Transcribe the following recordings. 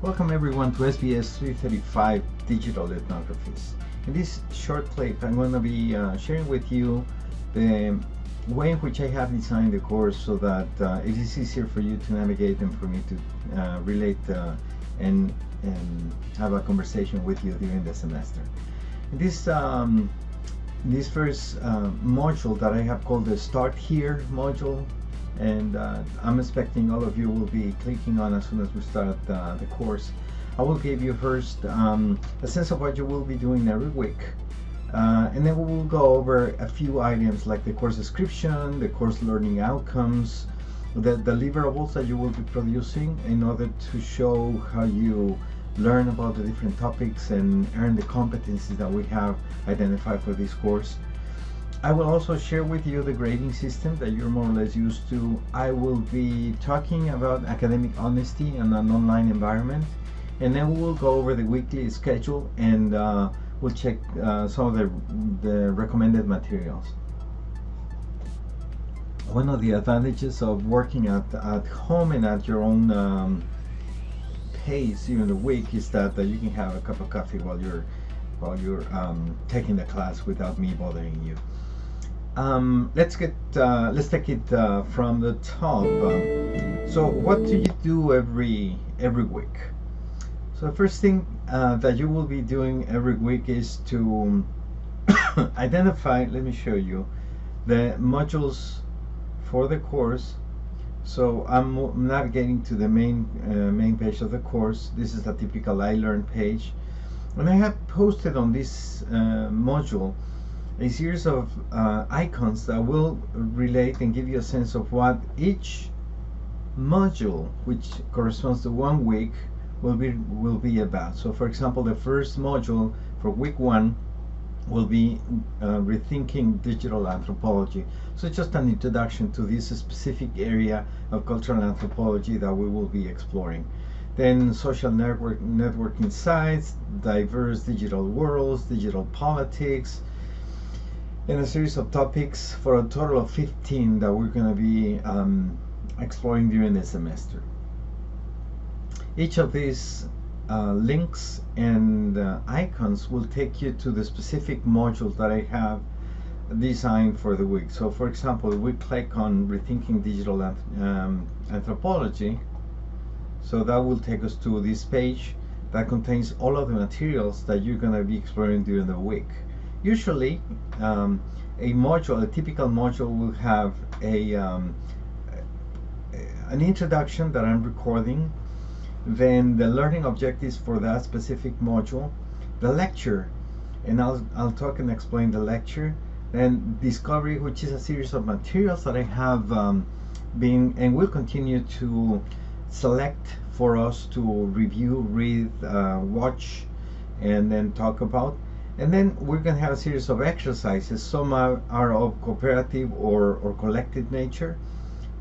Welcome everyone to SBS335 Digital Ethnographies. In this short clip, I'm going to be sharing with you the way in which I have designed the course so that it is easier for you to navigate and for me to relate and have a conversation with you during the semester. In this first module that I have called the Start Here module, and I'm expecting all of you will be clicking on as soon as we start the course. I will give you first a sense of what you will be doing every week, and then we will go over a few items like the course description, the course learning outcomes, the deliverables that you will be producing in order to show how you learn about the different topics and earn the competencies that we have identified for this course. I will also share with you the grading system that you're more or less used to. I will be talking about academic honesty in an online environment, and then we will go over the weekly schedule and we'll check some of the recommended materials. One of the advantages of working at home and at your own pace during the week is that you can have a cup of coffee while you're taking the class without me bothering you. Let's take it from the top. So what do you do every week? So the first thing that you will be doing every week is to identify, let me show you, the modules for the course. So I'm navigating to the main page of the course. This is a typical iLearn page. And I have posted on this module a series of icons that will relate and give you a sense of what each module, which corresponds to 1 week, will be about. So for example, the first module for week 1 will be rethinking digital anthropology. So it's just an introduction to this specific area of cultural anthropology that we will be exploring. Then social networking sites, diverse digital worlds, digital politics, and a series of topics for a total of 15 that we're going to be exploring during the semester. Each of these links and icons will take you to the specific modules that I have designed for the week. So for example, we click on Rethinking Digital Anthropology, so that will take us to this page that contains all of the materials that you're going to be exploring during the week. Usually, a typical module will have an introduction that I'm recording, then the learning objectives for that specific module, the lecture, and I'll talk and explain the lecture, then discovery, which is a series of materials that I have been and will continue to select for us to review, read, watch, and then talk about. And then we're going to have a series of exercises. Some are of cooperative or collective nature.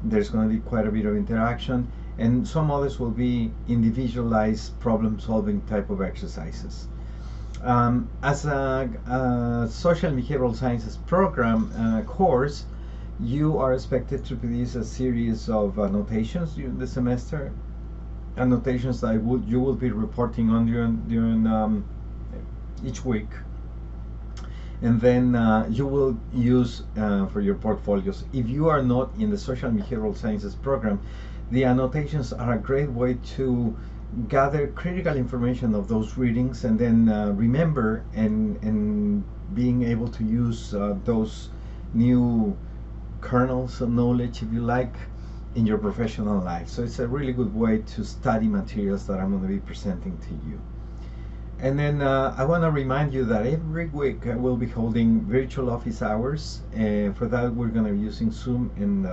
There's going to be quite a bit of interaction, and some others will be individualized problem-solving type of exercises. As a social and behavioral sciences program course, you are expected to produce a series of annotations during the semester, annotations that you will be reporting on during each week. And then you will use for your portfolios. If you are not in the social and behavioral sciences program, the annotations are a great way to gather critical information of those readings and then remember and being able to use those new kernels of knowledge, if you like, in your professional life. So it's a really good way to study materials that I'm going to be presenting to you. And then I want to remind you that every week I will be holding virtual office hours. For that, we're going to be using Zoom, and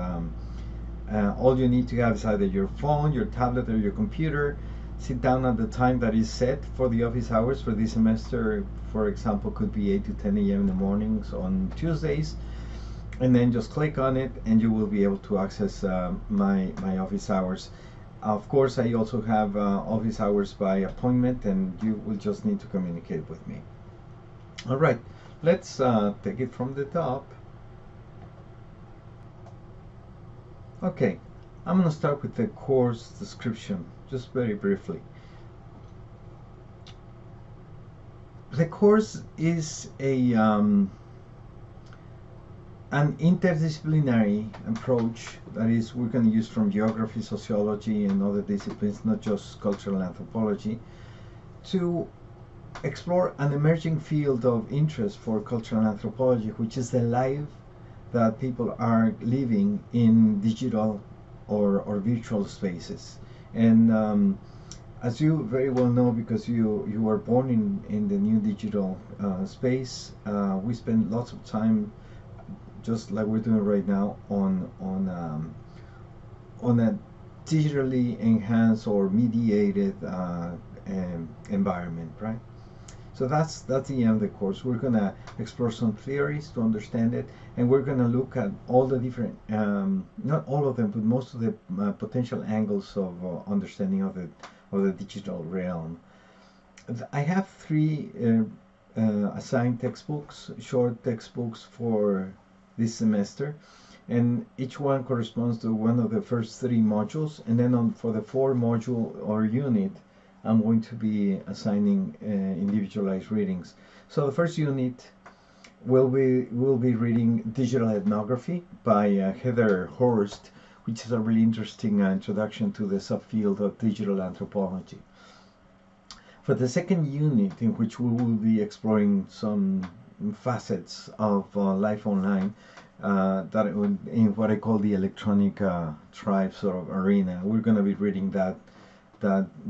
all you need to have is either your phone, your tablet, or your computer. Sit down at the time that is set for the office hours for this semester. For example, could be 8 to 10 a.m. in the mornings on Tuesdays, and then just click on it, and you will be able to access my office hours. Of course, I also have office hours by appointment, and you will just need to communicate with me. All right, let's take it from the top. Okay, I'm going to start with the course description, just very briefly. The course is an interdisciplinary approach, that is, we're going to use from geography, sociology, and other disciplines, not just cultural anthropology, to explore an emerging field of interest for cultural anthropology, which is the life that people are living in digital or virtual spaces. And as you very well know, because you were born in the new digital space, we spend lots of time, just like we're doing right now, on a digitally enhanced or mediated environment, right? So that's the end of the course. We're gonna explore some theories to understand it, and we're gonna look at all the different, not all of them, but most of the potential angles of understanding of the digital realm. I have three assigned textbooks, short textbooks for this semester, and each one corresponds to one of the first three modules, and then for the four module or unit, I'm going to be assigning individualized readings. So the first unit we'll be reading Digital Ethnography by Heather Horst, which is a really interesting introduction to the subfield of digital anthropology. For the second unit, in which we will be exploring some facets of life online, that in what I call the electronic tribe sort of arena, we're going to be reading that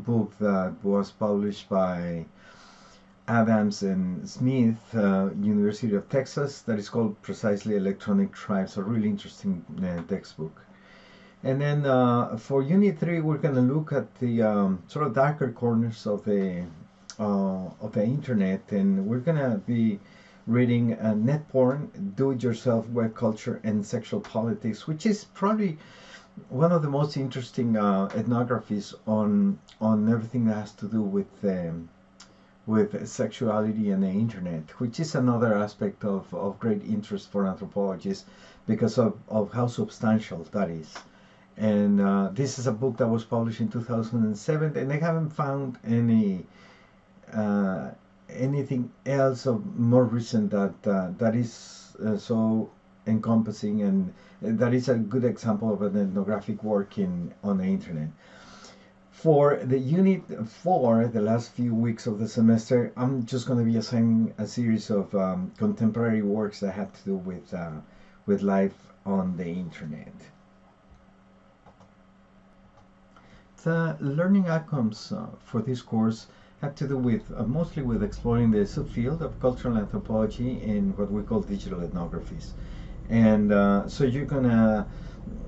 book that was published by Adams and Smith, University of Texas, that is called precisely Electronic Tribes, a really interesting textbook. And then for Unit 3, we're going to look at the sort of darker corners of the internet, and we're going to be reading net porn, do-it-yourself web culture, and sexual politics, which is probably one of the most interesting ethnographies on everything that has to do with sexuality and the internet, which is another aspect of great interest for anthropologists because of how substantial that is. And this is a book that was published in 2007, and I haven't found anything else of more recent that is so encompassing, and that is a good example of an ethnographic work on the internet. For the Unit 4, the last few weeks of the semester, I'm just going to be assigning a series of contemporary works that have to do with life on the internet. The learning outcomes for this course have to do with mostly with exploring the subfield of cultural anthropology in what we call digital ethnographies. And so you're going to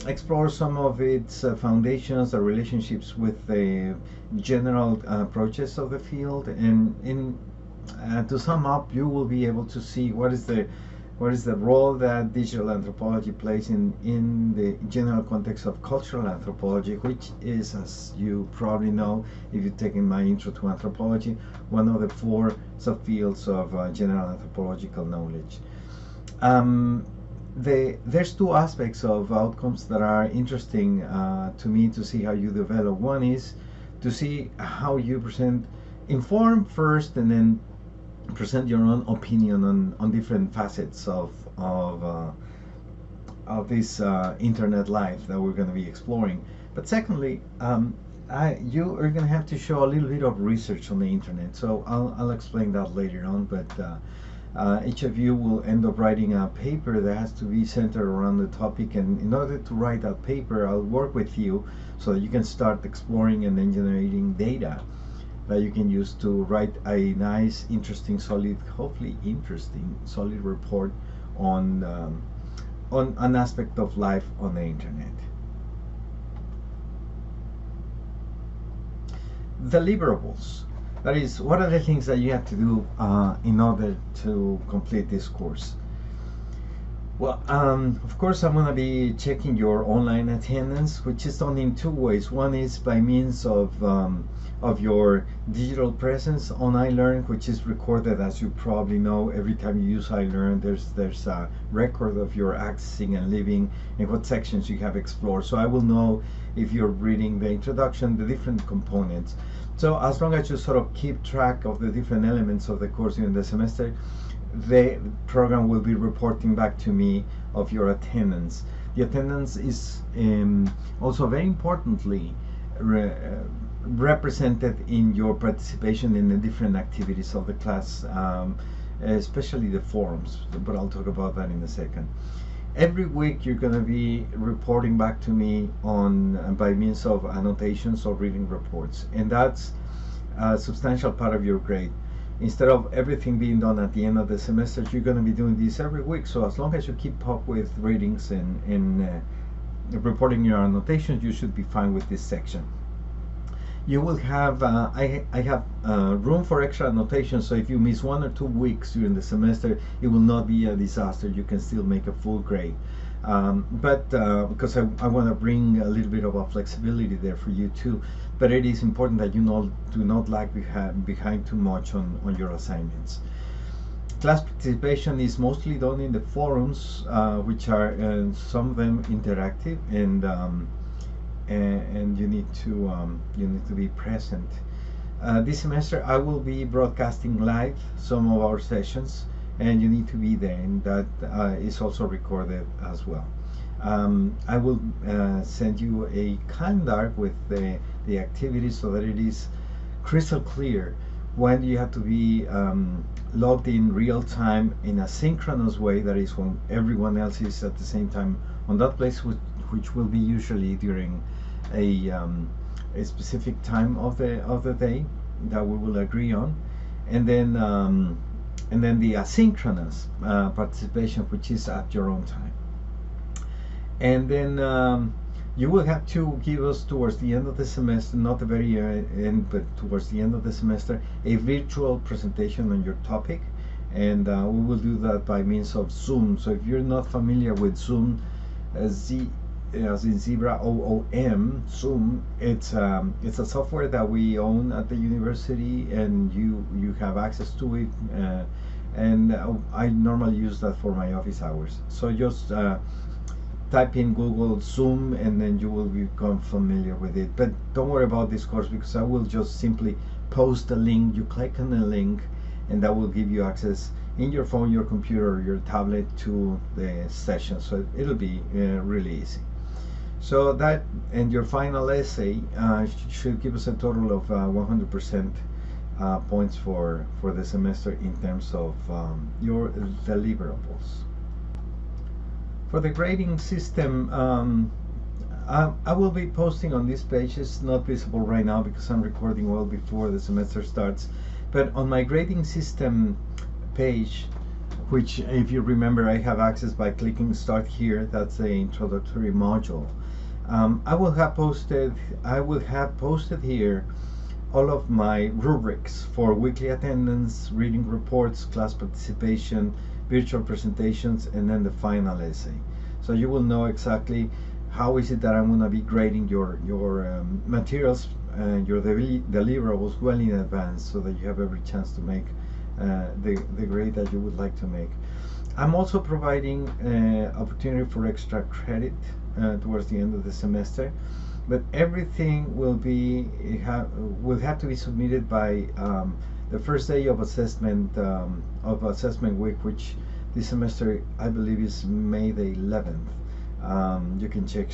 explore some of its foundations, the relationships with the general approaches of the field, and to sum up, you will be able to see what is the role that digital anthropology plays in the general context of cultural anthropology, which is, as you probably know if you've taken my Intro to Anthropology, one of the four subfields of general anthropological knowledge. There's two aspects of outcomes that are interesting to me to see how you develop. One is to see how you inform first, and then present your own opinion on different facets of this internet life that we're going to be exploring. But secondly, you are going to have to show a little bit of research on the internet. So I'll explain that later on, but each of you will end up writing a paper that has to be centered around the topic, and in order to write that paper, I'll work with you so that you can start exploring and then generating data that you can use to write a nice, interesting, solid, hopefully interesting, solid report on an aspect of life on the internet. Deliverables. That is, what are the things that you have to do in order to complete this course? Well, of course, I'm going to be checking your online attendance, which is done in two ways. One is by means of your digital presence on iLearn, which is recorded, as you probably know. Every time you use iLearn, there's a record of your accessing and living and what sections you have explored. So I will know if you're reading the introduction, the different components. So as long as you sort of keep track of the different elements of the course during the semester, the program will be reporting back to me of your attendance. The attendance is also very importantly represented in your participation in the different activities of the class, especially the forums, but I'll talk about that in a second. Every week you're going to be reporting back to me on by means of annotations or reading reports, and that's a substantial part of your grade. Instead of everything being done at the end of the semester, you're going to be doing this every week. So as long as you keep up with readings and reporting your annotations, you should be fine with this section. You will have, I have room for extra annotations, so if you miss 1 or 2 weeks during the semester, it will not be a disaster. You can still make a full grade. But because I want to bring a little bit of a flexibility there for you too. But it is important that you do not lag behind too much on your assignments. Class participation is mostly done in the forums, which are some of them interactive, and you need to be present. This semester I will be broadcasting live some of our sessions, and you need to be there, and that is also recorded as well. I will send you a calendar with the activities so that it is crystal clear when you have to be logged in real time in a synchronous way, that is when everyone else is at the same time on that place, which will be usually during a specific time of the day that we will agree on, and then the asynchronous participation, which is at your own time. And then you will have to give us towards the end of the semester, not the very end, but towards the end of the semester, a virtual presentation on your topic, and we will do that by means of Zoom. So if you're not familiar with Zoom, as in Zebra OOM, Zoom, it's a software that we own at the university, and you have access to it, and I normally use that for my office hours. So just type in Google Zoom, and then you will become familiar with it. But don't worry about this course, because I will just simply post a link. You click on the link, and that will give you access in your phone, your computer, or your tablet to the session. So it'll be really easy. So that, and your final essay should give us a total of 100% points for the semester in terms of your deliverables. For the grading system, I will be posting on this page. It's not visible right now because I'm recording well before the semester starts. But on my grading system page, which, if you remember, I have access by clicking Start Here. That's the introductory module. I will have posted here all of my rubrics for weekly attendance, reading reports, class participation, virtual presentations, and then the final essay. So you will know exactly how is it that I'm going to be grading your materials and your deliverables well in advance, so that you have every chance to make the grade that you would like to make. I'm also providing opportunity for extra credit towards the end of the semester, but everything will have to be submitted by the first day of assessment week, which this semester I believe is May the 11th. You can check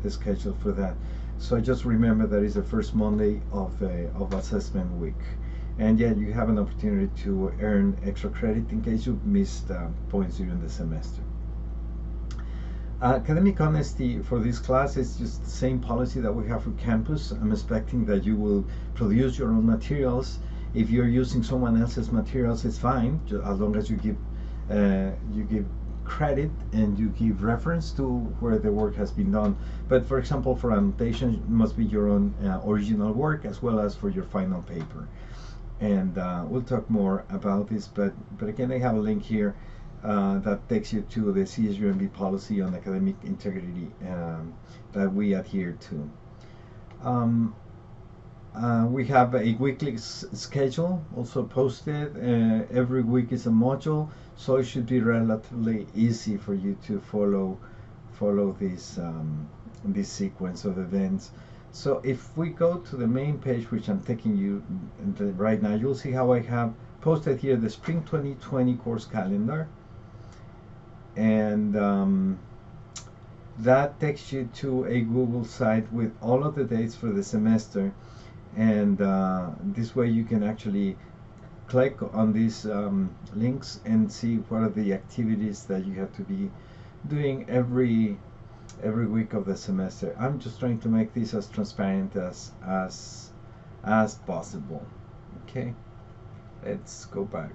the schedule for that. So just remember that is the first Monday of assessment week, and yet you have an opportunity to earn extra credit in case you missed points during the semester. Academic honesty for this class is just the same policy that we have for campus. I'm expecting that you will produce your own materials. If you're using someone else's materials, it's fine, as long as you give credit and you give reference to where the work has been done. But for example, for annotation, it must be your own original work, as well as for your final paper. And we'll talk more about this, but again, I have a link here that takes you to the CSUMB policy on academic integrity that we adhere to. We have a weekly schedule also posted. Every week is a module, so it should be relatively easy for you to follow this this sequence of events. So if we go to the main page, which I'm taking you right now, you'll see how I have posted here the Spring 2020 course calendar, and that takes you to a Google site with all of the dates for the semester, and this way you can actually click on these links and see what are the activities that you have to be doing every week of the semester. I'm just trying to make this as transparent as possible. Okay, let's go back.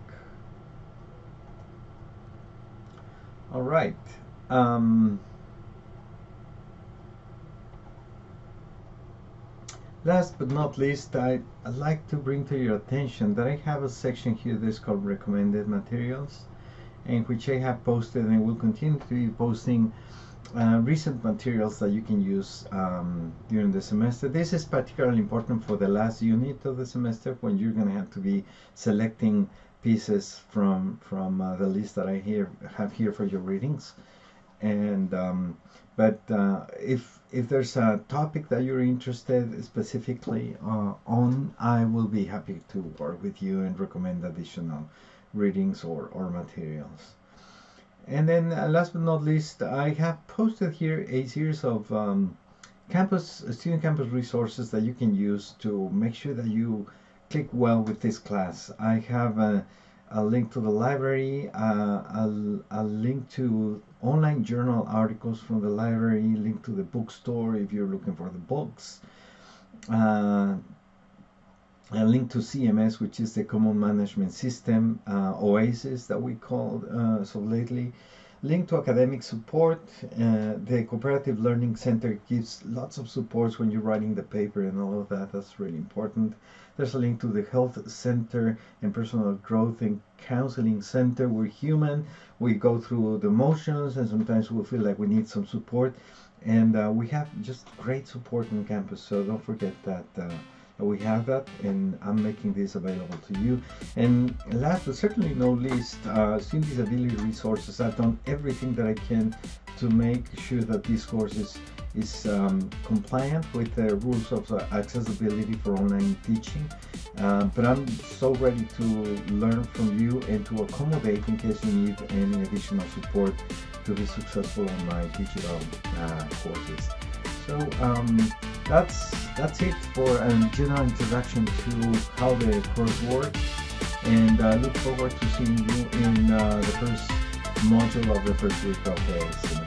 All right. Last but not least, I'd like to bring to your attention that I have a section here that's called recommended materials, in which I have posted and will continue to be posting recent materials that you can use during the semester. This is particularly important for the last unit of the semester, when you're going to have to be selecting pieces from the list that I have here for your readings. And but if there's a topic that you're interested specifically on, I will be happy to work with you and recommend additional readings or materials. And then last but not least, I have posted here a series of student campus resources that you can use to make sure that you click well with this class. I have a link to the library, a link to online journal articles from the library, link to the bookstore if you're looking for the books, a link to CMS, which is the Common Management System, OASIS that we call so lately, link to academic support. The Cooperative Learning Center gives lots of supports when you're writing the paper and all of that. That's really important. There's a link to the Health Center and Personal Growth and Counseling Center. We're human. We go through the motions, and sometimes we feel like we need some support. And we have just great support on campus, so don't forget that we have that, and I'm making this available to you. And last but certainly not least, Student Disability Resources. I've done everything that I can to make sure that this course is compliant with the rules of accessibility for online teaching. But I'm so ready to learn from you and to accommodate in case you need any additional support to be successful on my digital courses. So that's it for a general introduction to how the course works, and I look forward to seeing you in the first module of the first week of the semester.